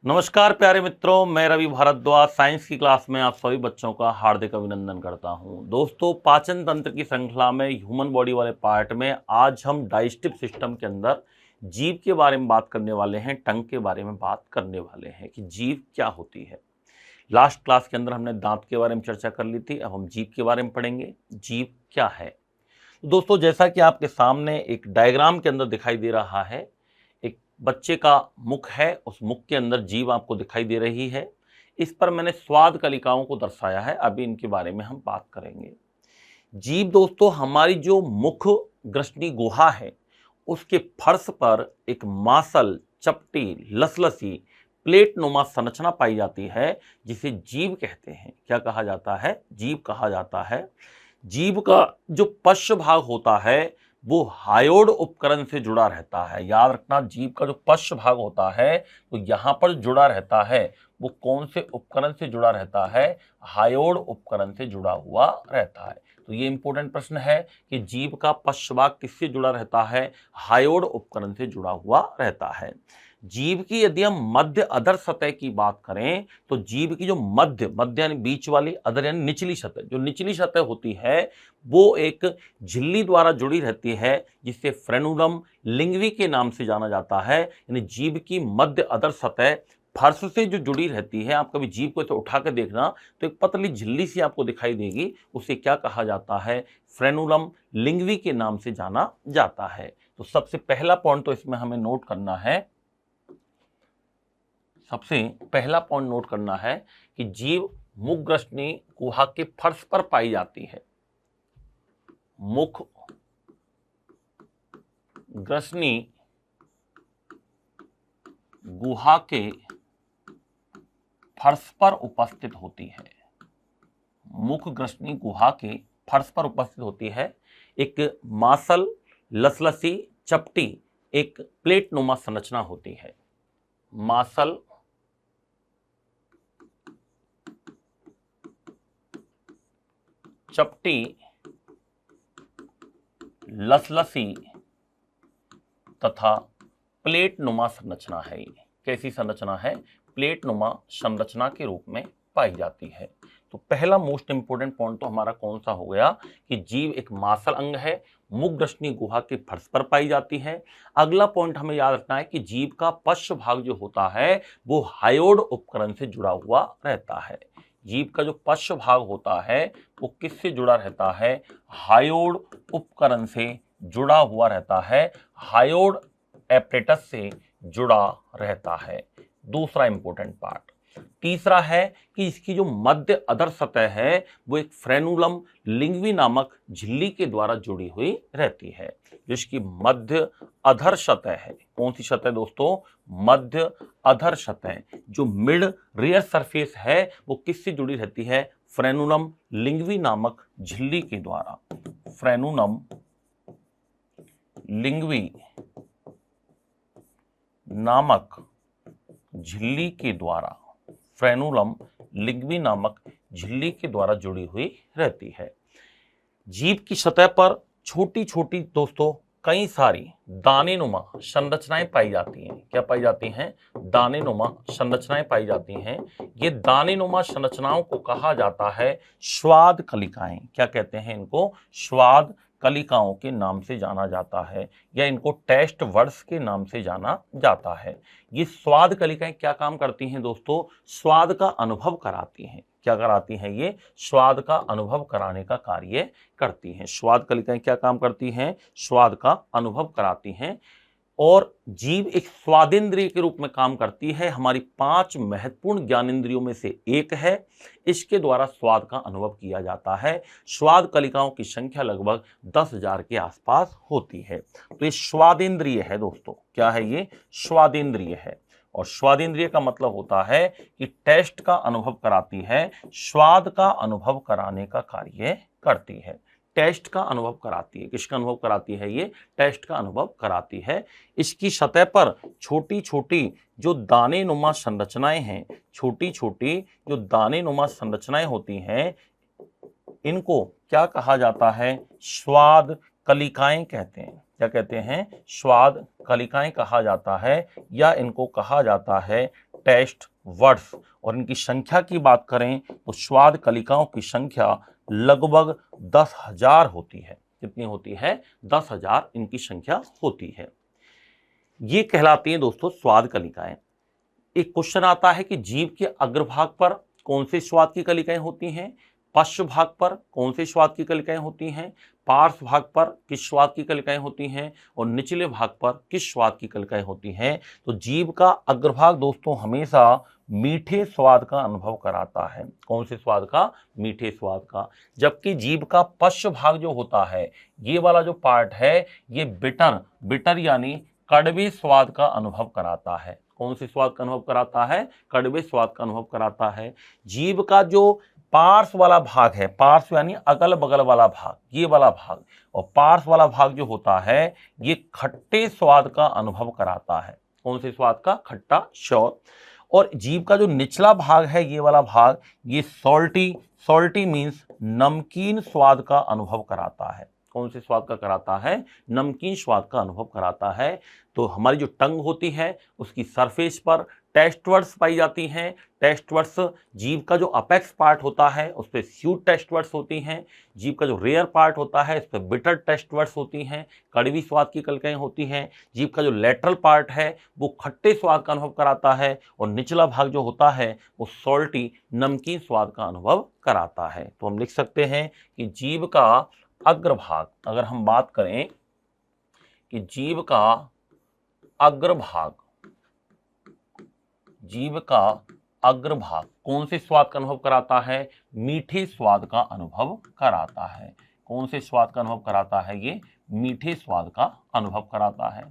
नमस्कार प्यारे मित्रों, मैं रवि भारद्वाज साइंस की क्लास में आप सभी बच्चों का हार्दिक अभिनंदन करता हूं। दोस्तों, पाचन तंत्र की श्रृंखला में ह्यूमन बॉडी वाले पार्ट में आज हम डाइजेस्टिव सिस्टम के अंदर जीभ के बारे में बात करने वाले हैं, टंग के बारे में बात करने वाले हैं कि जीभ क्या होती है। लास्ट क्लास के अंदर हमने दांत के बारे में चर्चा कर ली थी, अब हम जीभ के बारे में पढ़ेंगे। जीभ क्या है दोस्तों? जैसा कि आपके सामने एक डायग्राम के अंदर दिखाई दे रहा है, एक बच्चे का मुख है, उस मुख के अंदर जीभ आपको दिखाई दे रही है। इस पर मैंने स्वाद कलिकाओं को दर्शाया है, अभी इनके बारे में हम बात करेंगे। जीभ दोस्तों हमारी जो मुख ग्रसनी गुहा है, उसके फर्श पर एक मांसल, चपटी, लसलसी, प्लेट नुमा संरचना पाई जाती है, जिसे जीभ कहते हैं। क्या कहा जाता है? जीभ कहा जाता है। जीभ का जो पश्च भाग होता है वो हायोड उपकरण से जुड़ा रहता है। याद रखना, जीभ का जो पश्च भाग होता है तो यहाँ पर जुड़ा रहता है। वो कौन से उपकरण से जुड़ा रहता है? हायोड उपकरण से जुड़ा हुआ रहता है। तो ये इंपॉर्टेंट प्रश्न है कि जीभ का पश्च भाग किससे जुड़ा रहता है? हायोड उपकरण से जुड़ा हुआ रहता है। जीभ की यदि हम मध्य अधर सतह की बात करें तो जीभ की जो मध्य मध्य यानी बीच वाली, अधर यानी निचली सतह, जो निचली सतह होती है वो एक झिल्ली द्वारा जुड़ी रहती है, जिसे फ्रेनुलम लिंगवी के नाम से जाना जाता है। यानी जीभ की मध्य अधर सतह फर्श से जो जुड़ी रहती है, आप कभी जीभ को इसे उठा के देखना तो एक पतली झिल्ली सी आपको दिखाई देगी, उसे क्या कहा जाता है? फ्रेनुलम लिंगवी के नाम से जाना जाता है। तो सबसे पहला पॉइंट तो इसमें हमें नोट करना है, सबसे पहला पॉइंट नोट करना है कि जीभ मुख ग्रसनी गुहा के फर्श पर पाई जाती है। मुख ग्रसनी गुहा के फर्श पर उपस्थित होती है। मुख ग्रसनी गुहा के फर्श पर उपस्थित होती है। एक मांसल, लसलसी, चपटी, एक प्लेट नुमा संरचना होती है। मांसल, चपटी, लसलसी तथा प्लेट नुमा संरचना है। ये कैसी संरचना है? प्लेट नुमा संरचना के रूप में पाई जाती है। तो पहला मोस्ट इंपोर्टेंट पॉइंट तो हमारा कौन सा हो गया कि जीभ एक मांसल अंग है, मुख ग्रसनी गुहा के फर्श पर पाई जाती है। अगला पॉइंट हमें याद रखना है कि जीभ का पश्च भाग जो होता है वो हायोड उपकरण से जुड़ा हुआ रहता है। जीभ का जो पश्च भाग होता है वो किससे जुड़ा रहता है? हायोड उपकरण से जुड़ा हुआ रहता है, हायोड एपरेटस से जुड़ा रहता है। दूसरा इंपॉर्टेंट पार्ट। तीसरा है कि इसकी जो मध्य अधर सतह है वो एक फ्रेनुलम लिंगवी नामक झिल्ली के द्वारा जुड़ी हुई रहती है। जिसकी मध्य अधर सतह है, कौन सी सतह दोस्तों? मध्य अधर सतह। जो मिड रियर सरफेस है वो किससे जुड़ी रहती है? फ्रेनुलम लिंगवी नामक झिल्ली के द्वारा। फ्रेनुलम लिंगवी नामक झिल्ली के द्वारा, फ्रेनुलम लिंगवी नामक झिल्ली के द्वारा जुड़ी हुई रहती है। जीभ की सतह पर छोटी छोटी दोस्तों कई सारी दानेनुमा संरचनाएं पाई जाती हैं। क्या पाई जाती हैं? दानेनुमा संरचनाएं पाई जाती हैं। ये दानेनुमा संरचनाओं को कहा जाता है स्वाद कलिकाएं। क्या कहते हैं इनको? स्वाद कलिकाओं के नाम से जाना जाता है, या इनको टेस्ट वर्ड्स के नाम से जाना जाता है। ये स्वाद कलिकाएं क्या काम करती हैं दोस्तों? स्वाद का अनुभव कराती हैं। क्या कराती हैं ये? स्वाद का अनुभव कराने का कार्य करती हैं। स्वाद कलिकाएं क्या काम करती हैं? स्वाद का अनुभव कराती हैं। और जीभ एक स्वादेंद्रिय के रूप में काम करती है। हमारी 5 महत्वपूर्ण ज्ञानेंद्रियों में से एक है। इसके द्वारा स्वाद का अनुभव किया जाता है। स्वाद कलिकाओं की संख्या लगभग 10,000 के आसपास होती है। तो ये स्वादेंद्रिय है दोस्तों। क्या है ये? स्वादेंद्रिय है। और स्वादेंद्रिय का मतलब होता है कि टेस्ट का अनुभव कराती है, स्वाद का अनुभव कराने का कार्य करती है। टेस्ट का अनुभव कराती है। किसका अनुभव कराती है ये? टेस्ट का अनुभव कराती है। इसकी सतह पर छोटी छोटी जो दाने नुमा संरचनाएं हैं, छोटी छोटी जो दाने नुमा संरचनाएं होती हैं, इनको क्या कहा जाता है? स्वाद कलिकाएं कहते हैं। क्या कहते हैं? स्वाद कलिकाएं कहा जाता है, या इनको कहा जाता है टेस्ट वर्ड्स, और इनकी संख्या की बात करें तो स्वाद कलिकाओं की संख्या लगभग 10,000 होती है। कितनी होती है? 10,000 इनकी संख्या होती है। ये कहलाती हैं दोस्तों स्वाद कलिकाएं। एक क्वेश्चन आता है कि जीभ के अग्रभाग पर कौन से स्वाद की कलिकाएं होती हैं, पश्च भाग पर कौन से स्वाद की कलिकाएं होती हैं, पार्श्व भाग पर किस स्वाद की कलिकाएं होती हैं, और निचले भाग पर किस स्वाद की कलिकाएं होती हैं। तो जीभ का अग्रभाग दोस्तों हमेशा मीठे स्वाद का अनुभव कराता है। कौन से स्वाद का? मीठे स्वाद का। जबकि जीभ का पश्च भाग जो होता है, ये वाला जो पार्ट है, ये बिटर यानी कड़वे स्वाद का अनुभव कराता है। कौन से स्वाद का अनुभव कराता है? कड़वे स्वाद का अनुभव कराता है। जीभ का जो पार्श्व वाला भाग है, पार्श्व यानी अगल बगल वाला भाग, ये वाला भाग, और पार्श्व वाला भाग जो होता है ये खट्टे स्वाद का अनुभव कराता है। कौन से स्वाद का? खट्टा स्वाद। और जीभ का जो निचला भाग है, ये वाला भाग, ये सॉल्टी मीन्स नमकीन स्वाद का अनुभव कराता है। कौन से स्वाद का कराता है? नमकीन स्वाद का अनुभव कराता है। तो हमारी जो टंग होती है उसकी सरफेस पर टेस्ट वर्ड्स पाई जाती हैं। टेस्ट वर्ड्स, जीभ का जो अपेक्स पार्ट होता है उस पर स्वीट टेस्ट वर्ड्स होती हैं। जीभ का जो रेयर पार्ट होता है इस पर बिटर टेस्ट वर्ड्स होती हैं, कड़वी स्वाद की कलिकाएं होती हैं। जीभ का जो लेटरल पार्ट है वो खट्टे स्वाद का अनुभव कराता है, और निचला भाग जो होता है वो सॉल्टी नमकीन स्वाद का अनुभव कराता है। तो हम लिख सकते हैं कि जीभ का अग्रभाग, अगर हम बात करें कि जीभ का अग्रभाग, जीभ का अग्रभाग कौन से स्वाद का अनुभव कराता है? मीठे स्वाद का अनुभव कराता है। कौन से स्वाद का अनुभव कराता है? ये मीठे स्वाद का अनुभव कराता है।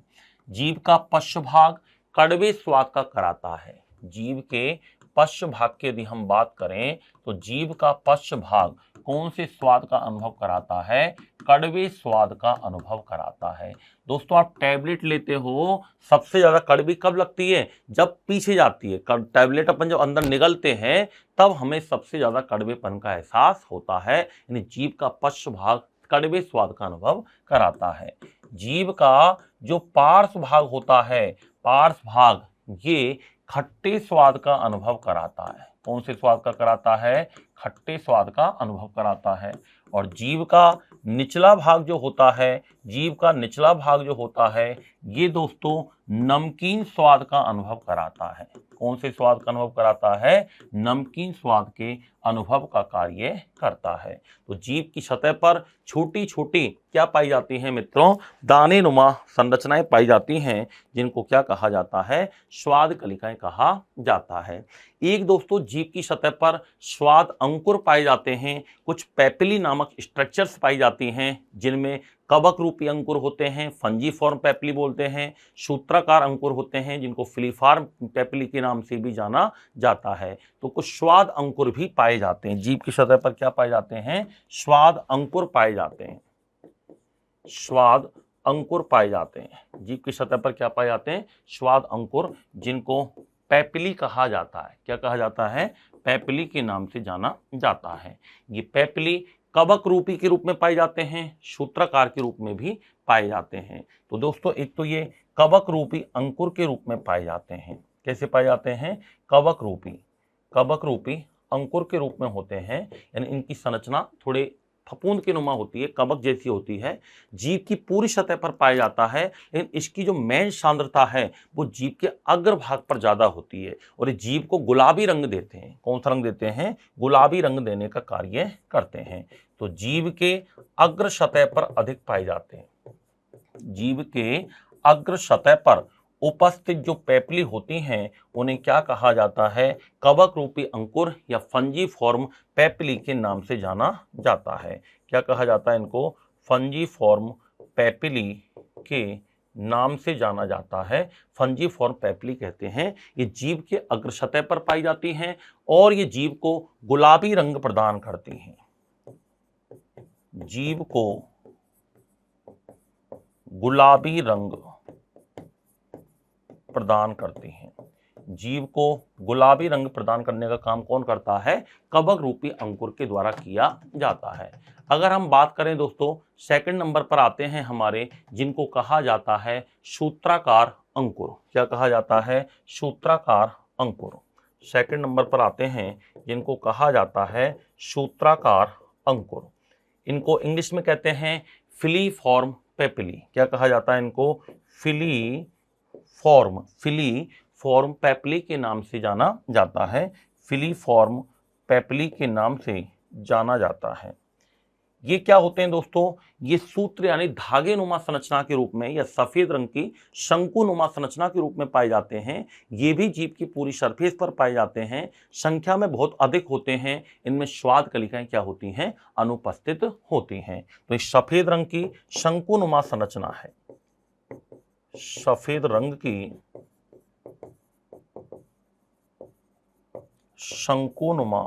जीभ का पश्च भाग कड़वे स्वाद का कराता है। जीभ के पश्च भाग की यदि हम बात करें तो जीभ का पश्च भाग कौन से स्वाद का अनुभव कराता है? कड़वे स्वाद का अनुभव कराता है। दोस्तों आप टैबलेट लेते हो, सबसे ज्यादा कड़वी कब लगती है? जब पीछे जाती है। टैबलेट अपन जब अंदर निगलते हैं तब हमें सबसे ज्यादा कड़वेपन का एहसास होता है। यानी जीभ का पश्च भाग कड़वे स्वाद का अनुभव कराता है। जीभ का जो पार्श्व भाग होता है, पार्श्व भाग, ये खट्टे स्वाद का अनुभव कराता है। कौन से स्वाद का कराता है? खट्टे स्वाद का अनुभव कराता है। और जीभ का निचला भाग जो होता है, जीभ का निचला भाग जो होता है, ये दोस्तों नमकीन स्वाद का अनुभव कराता है। कौन से स्वाद का अनुभव कराता है? नमकीन स्वाद के अनुभव का कार्य करता है। तो जीभ की सतह पर छोटी छोटी क्या पाई जाती हैं मित्रों? दाने नुमा संरचनाएं पाई जाती हैं, जिनको क्या कहा जाता है? स्वाद कलिकाएं कहा जाता है। एक दोस्तों जीभ की सतह पर स्वाद अंकुर पाए जाते हैं। कुछ पेपिली नामक स्ट्रक्चर्स पाई जाती हैं, जिनमें कवक रूपी अंकुर होते हैं, फंजीफॉर्म पेपिली बोलते हैं। सूत्राकार अंकुर होते हैं, जिनको फिलीफॉर्म पेपिली के नाम से भी जाना जाता है। तो कुछ स्वाद अंकुर भी पाए जाते हैं। जीभ की सतह पर क्या पाए जाते हैं? स्वाद अंकुर पाए जाते हैं। स्वाद अंकुर पाए जाते हैं। जीभ की सतह पर क्या पाए जाते हैं? स्वाद अंकुर, जिनको पेपिली कहा जाता है। क्या कहा जाता है? पेपिली के नाम से जाना जाता है। ये पेपिली कवक रूपी के रूप में पाए जाते हैं, सूत्राकार के रूप में भी पाए जाते हैं। तो दोस्तों एक तो ये कवक रूपी अंकुर के रूप में पाए जाते हैं। कैसे पाए जाते हैं? कवक रूपी अंकुर के रूप में होते हैं। यानी इनकी संरचना थोड़े फफूंद के नुमा होती है, कवक जैसी होती है। जीभ की पूरी सतह पर पाया जाता है, लेकिन इसकी जो मेन सांद्रता है वो जीभ के अग्रभाग पर ज्यादा होती है, और ये जीभ को गुलाबी रंग देते हैं। कौन सा रंग देते हैं? गुलाबी रंग देने का कार्य करते हैं। तो जीभ के अग्र सतह पर अधिक पाए जाते हैं। जीभ के अग्र सतह पर उपस्थित जो पेपिली होती हैं उन्हें क्या कहा जाता है? कवक रूपी अंकुर या फंजीफॉर्म पेपिली के नाम से जाना जाता है। क्या कहा जाता है इनको? फंजीफॉर्म पेपिली के नाम से जाना जाता है। फंजीफॉर्म पेपिली कहते हैं। ये जीभ के अग्र सतह पर पाई जाती हैं और ये जीभ को गुलाबी रंग प्रदान करती हैं। जीभ को गुलाबी रंग प्रदान करती हैं। जीभ को गुलाबी रंग प्रदान करने का काम कौन करता है? कवक रूपी अंकुर के द्वारा किया जाता है। अगर हम बात करें दोस्तों, सेकंड नंबर पर आते हैं हमारे, जिनको कहा जाता है सूत्राकार अंकुर। क्या कहा जाता है? सूत्राकार अंकुर। सेकंड नंबर पर आते हैं जिनको कहा जाता है सूत्राकार अंकुर। इनको इंग्लिश में कहते हैं फिलीफॉर्म पेपिली। क्या कहा जाता है इनको? फिलीफॉर्म पेपिली के नाम से जाना जाता है। फिलीफॉर्म पेपिली के नाम से जाना जाता है। ये क्या होते हैं दोस्तों? ये सूत्र यानी धागे नुमा संरचना के रूप में या सफेद रंग की शंकु नुमा संरचना के रूप में पाए जाते हैं। ये भी जीभ की पूरी सरफेस पर पाए जाते हैं, संख्या में बहुत अधिक होते हैं। इनमें स्वाद कलिकाएं क्या होती हैं? अनुपस्थित होती हैं। तो इस सफेद रंग की शंकु नुमा संरचना है, सफेद रंग की शंकुनुमा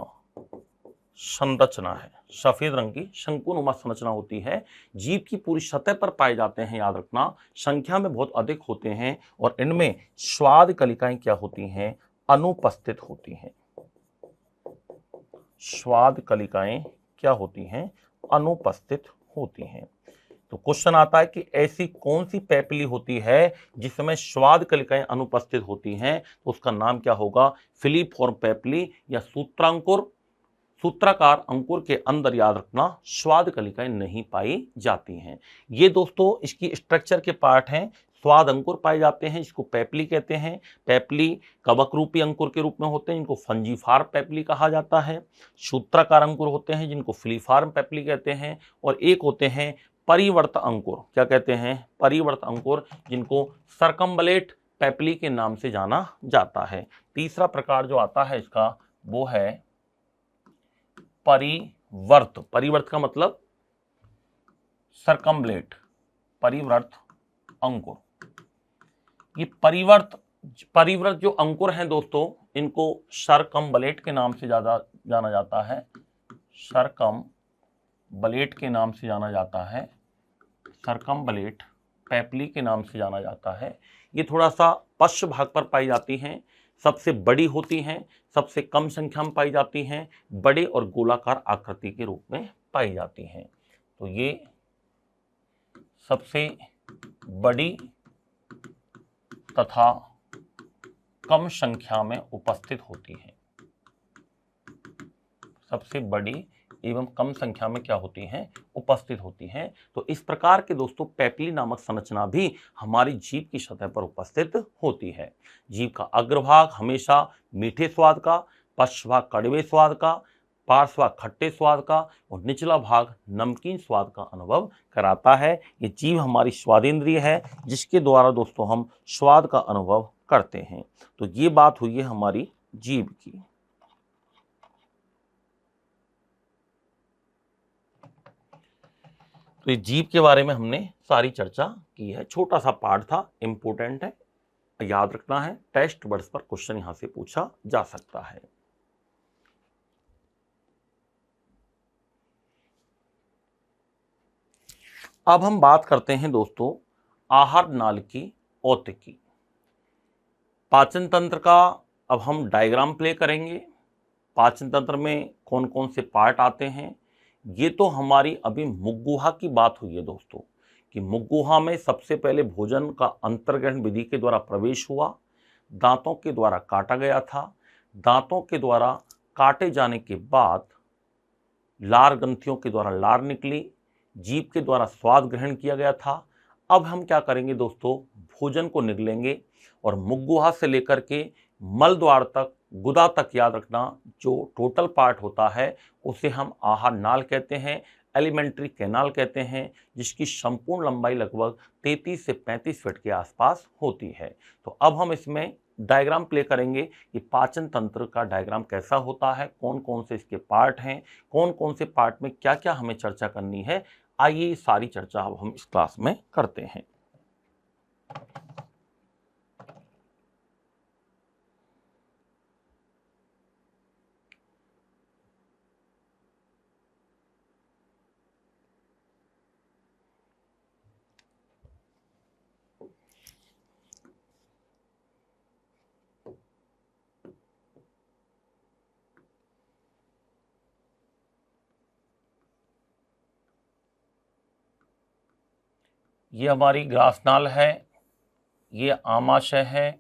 संरचना है, सफेद रंग की शंकुनुमा संरचना होती है। जीभ की पूरी सतह पर पाए जाते हैं, याद रखना, संख्या में बहुत अधिक होते हैं और इनमें स्वाद कलिकाएं क्या होती हैं? अनुपस्थित होती हैं। स्वाद कलिकाएं क्या होती हैं? अनुपस्थित होती हैं। तो क्वेश्चन आता है कि ऐसी कौन सी पेपिली होती है जिसमें स्वाद कलिकाएं अनुपस्थित होती हैं? तो उसका नाम क्या होगा? फिलीफॉर्म पेपिली या सूत्रांकुर। सूत्राकार अंकुर के अंदर याद रखना स्वाद कलिकाएं नहीं पाई जाती हैं। ये दोस्तों इसकी स्ट्रक्चर के पार्ट हैं। स्वाद अंकुर पाए जाते हैं जिसको पेपली कहते हैं। पेपली कवक रूपी अंकुर के रूप में होते हैं जिनको फंजीफार्म पेपली कहा जाता है। सूत्राकार अंकुर होते हैं जिनको फिलीफार्म पेपली कहते हैं। और एक होते हैं परिवर्त अंकुर। क्या कहते हैं? परिवर्त अंकुर, जिनको सरकम्बलेट पेपली के नाम से जाना जाता है। तीसरा प्रकार जो आता है इसका वो है परिवर्त। परिवर्त का मतलब सरकम्बलेट, परिवर्त अंकुर। ये परिवर्त जो अंकुर हैं दोस्तों, इनको सरकम्बलेट के नाम से ज्यादा जाना जाता है। सरकम्बलेट के नाम से जाना जाता है। सरकम्बलेट पेपली के नाम से जाना जाता है। ये थोड़ा सा पश्च भाग पर पाई जाती हैं, सबसे बड़ी होती हैं, सबसे कम संख्या में पाई जाती हैं, बड़े और गोलाकार आकृति के रूप में पाई जाती हैं। तो ये सबसे बड़ी तथा कम संख्या में उपस्थित होती हैं। सबसे बड़ी एवं कम संख्या में क्या होती हैं? उपस्थित होती हैं। तो इस प्रकार के दोस्तों पेपली नामक संरचना भी हमारी जीभ की सतह पर उपस्थित होती है। जीभ का अग्रभाग हमेशा मीठे स्वाद का, पश्च भाग कड़वे स्वाद का, पार्श्व भाग खट्टे स्वाद का और निचला भाग नमकीन स्वाद का अनुभव कराता है। ये जीभ हमारी स्वादेंद्रिय है जिसके द्वारा दोस्तों हम स्वाद का अनुभव करते हैं। तो ये बात हुई है हमारी जीभ की। तो इस जीभ के बारे में हमने सारी चर्चा की है। छोटा सा पार्ट था, इंपॉर्टेंट है, याद रखना है। टेस्ट वर्ड्स पर क्वेश्चन यहां से पूछा जा सकता है। अब हम बात करते हैं दोस्तों आहार नाल की औत की। पाचन तंत्र का अब हम डायग्राम प्ले करेंगे। पाचन तंत्र में कौन कौन से पार्ट आते हैं, ये तो हमारी अभी मुखगुहा की बात हुई है दोस्तों, कि मुखगुहा में सबसे पहले भोजन का अंतर्ग्रहण विधि के द्वारा प्रवेश हुआ, दांतों के द्वारा काटा गया था, दांतों के द्वारा काटे जाने के बाद लार ग्रंथियों के द्वारा लार निकली, जीभ के द्वारा स्वाद ग्रहण किया गया था। अब हम क्या करेंगे दोस्तों? भोजन को निगलेंगे और मुखगुहा से लेकर के मल द्वार तक, गुदा तक, याद रखना, जो टोटल पार्ट होता है उसे हम आहार नाल कहते हैं, एलिमेंट्री कैनाल कहते हैं, जिसकी संपूर्ण लंबाई लगभग 33 से 35 फीट के आसपास होती है। तो अब हम इसमें डायग्राम प्ले करेंगे कि पाचन तंत्र का डायग्राम कैसा होता है, कौन कौन से इसके पार्ट हैं, कौन कौन से पार्ट में क्या क्या हमें चर्चा करनी है। आइए सारी चर्चा अब हम इस क्लास में करते हैं। ये हमारी ग्रासनाल है, ये आमाशय है,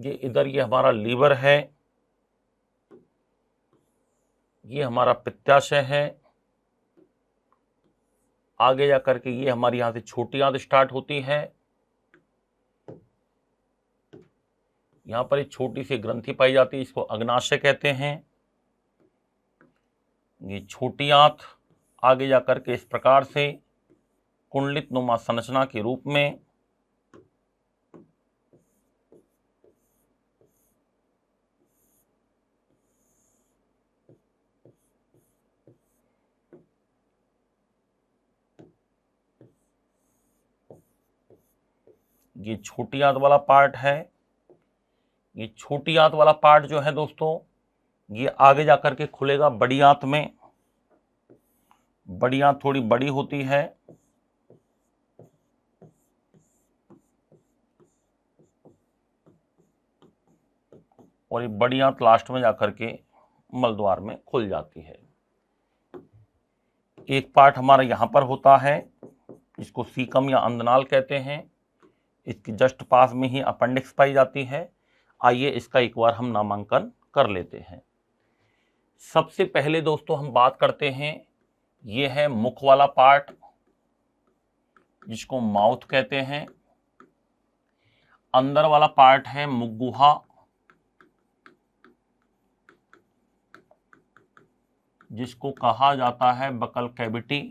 ये इधर ये हमारा लीवर है, ये हमारा पित्ताशय है, आगे जा करके ये हमारी यहां से छोटी आंत स्टार्ट होती है, यहां पर एक छोटी सी ग्रंथि पाई जाती है, इसको अग्नाशय कहते हैं। ये छोटी आंत आगे जा करके इस प्रकार से कुंडलित नुमा संरचना के रूप में ये छोटी आंत वाला पार्ट है। ये छोटी आंत वाला पार्ट जो है दोस्तों, ये आगे जाकर के खुलेगा बड़ी आंत में। बड़ी आंत थोड़ी बड़ी होती है, और ये बड़ी आंत लास्ट में जाकर के मलद्वार में खुल जाती है। एक पार्ट हमारा यहां पर होता है, इसको सीकम या अंदनाल कहते हैं। इसकी जस्ट पास में ही अपेंडिक्स पाई जाती है। आइए इसका एक बार हम नामांकन कर लेते हैं। सबसे पहले दोस्तों हम बात करते हैं, ये है मुख वाला पार्ट जिसको माउथ कहते हैं। अंदर वाला पार्ट है मुखगुहा, जिसको कहा जाता है बकल कैविटी।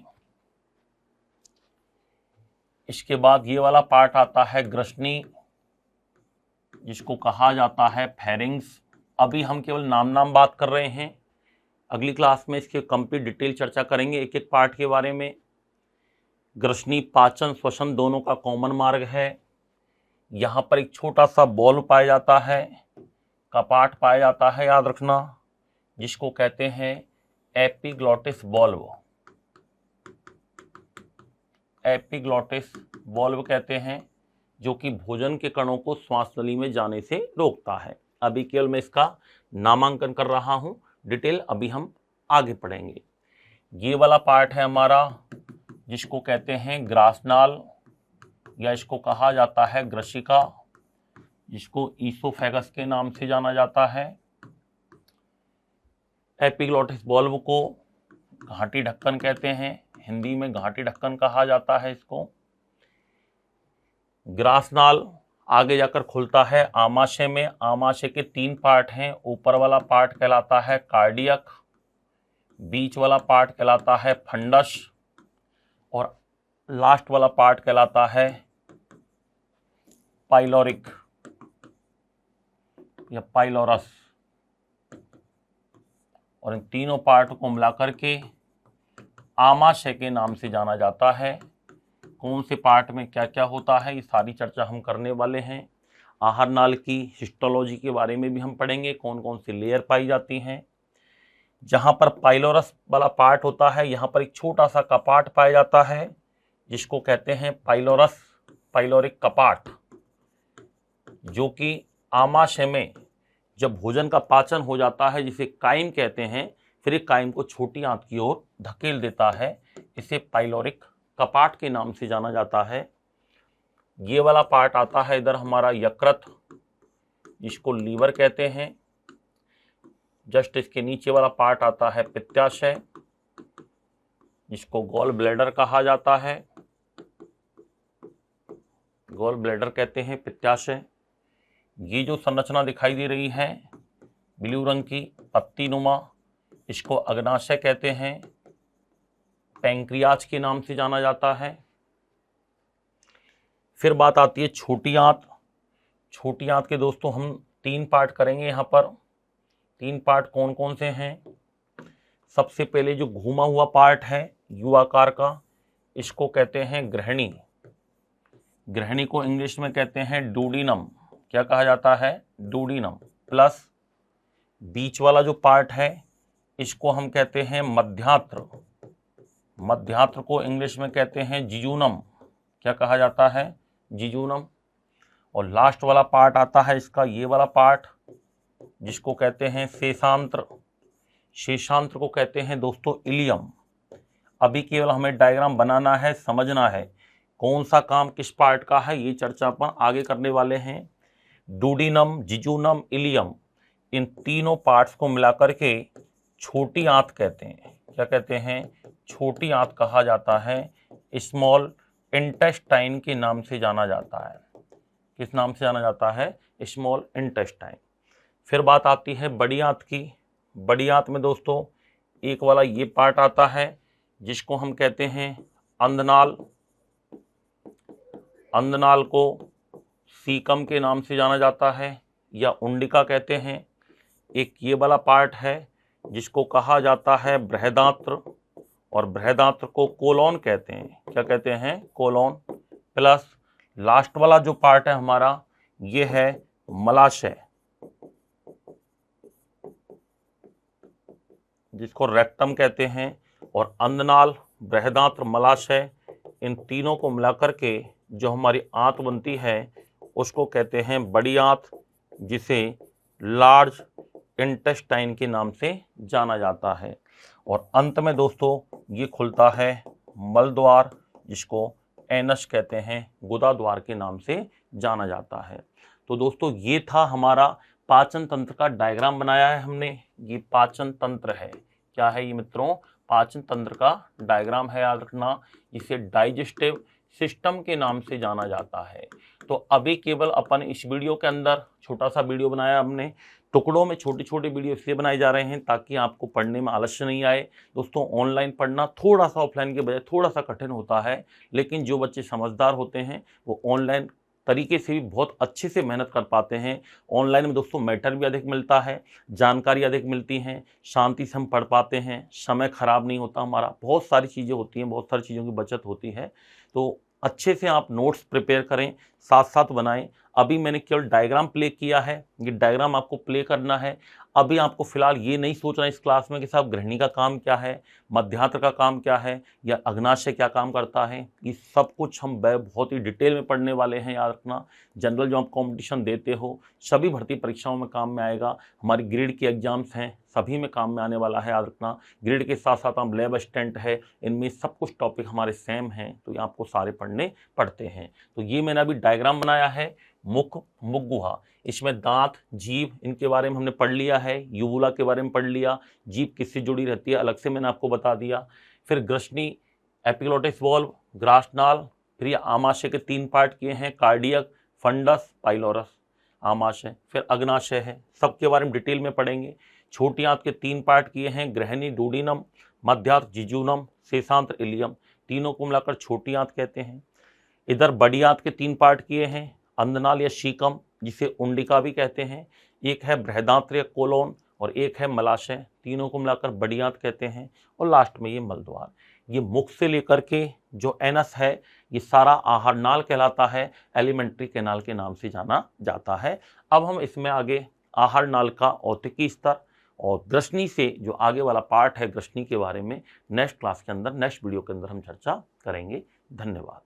इसके बाद ये वाला पार्ट आता है ग्रसनी, जिसको कहा जाता है फेरिंग्स। अभी हम केवल नाम बात कर रहे हैं, अगली क्लास में इसकी कंप्लीट डिटेल चर्चा करेंगे एक एक पार्ट के बारे में। ग्रसनी पाचन श्वसन दोनों का कॉमन मार्ग है। यहाँ पर एक छोटा सा बॉल पाया जाता है, कपाट पाया जाता है, याद रखना, जिसको कहते हैं एपिग्लॉटिस वॉल्व। एपिग्लॉटिस वॉल्व कहते हैं, जो कि भोजन के कणों को श्वास नली में जाने से रोकता है। अभी केवल मैं इसका नामांकन कर रहा हूं, डिटेल अभी हम आगे पढ़ेंगे। ये वाला पार्ट है हमारा, जिसको कहते हैं ग्रासनाल, या इसको कहा जाता है ग्रशिका, जिसको ईसोफेगस के नाम से जाना जाता है। एपिग्लॉटिस वॉल्व को घाटी ढक्कन कहते हैं, हिंदी में घाटी ढक्कन कहा जाता है इसको। ग्रासनाल आगे जाकर खुलता है आमाशय में। आमाशय के 3 पार्ट हैं। ऊपर वाला पार्ट कहलाता है कार्डियक, बीच वाला पार्ट कहलाता है फंडस, और लास्ट वाला पार्ट कहलाता है पाइलोरिक या पाइलोरस। और इन तीनों पार्ट को मिलाकर के आमाशय के नाम से जाना जाता है। कौन से पार्ट में क्या क्या होता है, ये सारी चर्चा हम करने वाले हैं। आहार नाल की हिस्टोलॉजी के बारे में भी हम पढ़ेंगे, कौन कौन सी लेयर पाई जाती हैं। जहाँ पर पाइलोरस वाला पार्ट होता है, यहाँ पर एक छोटा सा कपाट पाया जाता है, जिसको कहते हैं पाइलोरस पाइलोरिक कपाट, जो कि आमाशय में जब भोजन का पाचन हो जाता है, जिसे काइम कहते हैं, फिर एक काइम को छोटी आंत की ओर धकेल देता है। इसे पाइलोरिक कपाट के नाम से जाना जाता है। ये वाला पार्ट आता है इधर हमारा यकृत, जिसको लीवर कहते हैं। जस्ट इसके नीचे वाला पार्ट आता है पित्ताशय, जिसको गॉल ब्लैडर कहा जाता है। गॉल ब्लैडर कहते हैं पित्ताशय। ये जो संरचना दिखाई दे रही है ब्लू रंग की पत्ती नुमा, इसको अग्नाशय कहते हैं। पैंक्रियाज के नाम से जाना जाता है। फिर बात आती है छोटी आंत। छोटी आंत के दोस्तों हम 3 पार्ट करेंगे यहाँ पर। 3 पार्ट कौन कौन से हैं? सबसे पहले जो घूमा हुआ पार्ट है यू आकार का, इसको कहते हैं ग्रहणी। ग्रहणी को इंग्लिश में कहते हैं डूडीनम। क्या कहा जाता है? डूडीनम। प्लस बीच वाला जो पार्ट है, इसको हम कहते हैं मध्यांत्र। मध्यांत्र को इंग्लिश में कहते हैं जिजूनम। क्या कहा जाता है? जिजूनम। और लास्ट वाला पार्ट आता है इसका ये वाला पार्ट, जिसको कहते हैं शेषांत्र। शेषांत्र को कहते हैं दोस्तों इलियम। अभी केवल हमें डायग्राम बनाना है, समझना है कौन सा काम किस पार्ट का है, ये चर्चा अपन आगे करने वाले हैं। डूडीनम, जिजूनम, इलियम, इन तीनों पार्ट्स को मिलाकर के छोटी आंत कहते हैं। क्या कहते हैं? छोटी आंत कहा जाता है। स्मॉल इंटेस्टाइन के नाम से जाना जाता है। किस नाम से जाना जाता है? Small intestine. फिर बात आती है बड़ी आंत की। बड़ी आंत में दोस्तों एक वाला ये पार्ट आता है जिसको हम कहते हैं अंधनाल। अंधनाल को सीकम के नाम से जाना जाता है या उंडिका कहते हैं। एक ये वाला पार्ट है जिसको कहा जाता है बृहदांत्र, और बृहदांत्र को कोलोन कहते हैं। क्या कहते हैं? कोलोन। प्लस लास्ट वाला जो पार्ट है हमारा ये है मलाशय, जिसको रेक्टम कहते हैं। और अंधनाल, बृहदांत्र, मलाशय, इन तीनों को मिलाकर के जो हमारी आंत बनती है उसको कहते हैं बड़ी आंत, जिसे लार्ज इंटेस्टाइन के नाम से जाना जाता है। और अंत में दोस्तों ये खुलता है मल द्वार, जिसको एनस कहते हैं, गुदा द्वार के नाम से जाना जाता है। तो दोस्तों ये था हमारा पाचन तंत्र का डायग्राम बनाया है हमने। ये पाचन तंत्र है। क्या है ये मित्रों? पाचन तंत्र का डायग्राम है, याद रखना। इसे डाइजेस्टिव सिस्टम के नाम से जाना जाता है। तो अभी केवल अपन इस वीडियो के अंदर छोटा सा वीडियो बनाया हमने। टुकड़ों में छोटे छोटे वीडियो इसलिए बनाए जा रहे हैं ताकि आपको पढ़ने में आलस्य नहीं आए। दोस्तों ऑनलाइन पढ़ना थोड़ा सा ऑफलाइन के बजाय थोड़ा सा कठिन होता है, लेकिन जो बच्चे समझदार होते हैं वो ऑनलाइन तरीके से भी बहुत अच्छे से मेहनत कर पाते हैं। ऑनलाइन में दोस्तों मैटर भी अधिक मिलता है, जानकारी अधिक मिलती हैं, शांति से हम पढ़ पाते हैं, समय खराब नहीं होता हमारा, बहुत सारी चीज़ें होती हैं, बहुत सारी चीज़ों की बचत होती है। तो अच्छे से आप नोट्स प्रिपेयर करें, साथ साथ बनाएं। अभी मैंने केवल डायग्राम प्ले किया है, ये डायग्राम आपको प्ले करना है। अभी आपको फिलहाल ये नहीं सोचना इस क्लास में कि साहब गृहिणी का काम क्या है, मध्यांतर का काम क्या है, या अग्नाशय क्या काम करता है। ये सब कुछ हम बहुत ही डिटेल में पढ़ने वाले हैं, याद रखना। जनरल जो आप कॉम्पिटिशन देते हो सभी भर्ती परीक्षाओं में काम में आएगा। हमारी ग्रेड की एग्जाम्स हैं, सभी में काम में आने वाला है, याद रखना। ग्रेड के साथ साथ हम लैब असिस्टेंट है, इनमें सब कुछ टॉपिक हमारे सेम हैं, तो ये आपको सारे पढ़ते हैं। तो ये मैंने अभी डायग्राम बनाया है। मुख, मुख गुहा, इसमें दांत, जीभ, इनके बारे में हमने पढ़ लिया है। यूवुला के बारे में पढ़ लिया, जीभ किससे जुड़ी रहती है अलग से मैंने आपको बता दिया। फिर ग्रसनी, एपिग्लोटिस वॉल्व, ग्रासनाल, फिर ये आमाशय के 3 पार्ट किए हैं, कार्डियक, फंडस, पाइलोरस, आमाशय। फिर अग्नाशय है, सबके बारे में डिटेल में पढ़ेंगे। छोटी आंत के 3 पार्ट किए हैं, गृहिणी, डूडीनम, मध्यांत्र, जिजूनम, शेषांत्र, इलियम, तीनों को मिलाकर छोटी आंत कहते हैं। इधर बड़ी आंत के 3 पार्ट किए हैं, अंधनाल या शीकम, जिसे उंडिका भी कहते हैं, एक है बृहदांत्र या कोलोन, और एक है मलाशय, तीनों को मिलाकर बड़ी आंत कहते हैं। और लास्ट में ये मलद्वार। ये मुख से लेकर के जो एनस है ये सारा आहार नाल कहलाता है, एलिमेंट्री कैनाल के नाम से जाना जाता है। अब हम इसमें आगे आहार नाल का औतिकी स्तर और ग्रसनी से जो आगे वाला पार्ट है ग्रसनी के बारे में नेक्स्ट क्लास के अंदर, नेक्स्ट वीडियो के अंदर हम चर्चा करेंगे। धन्यवाद।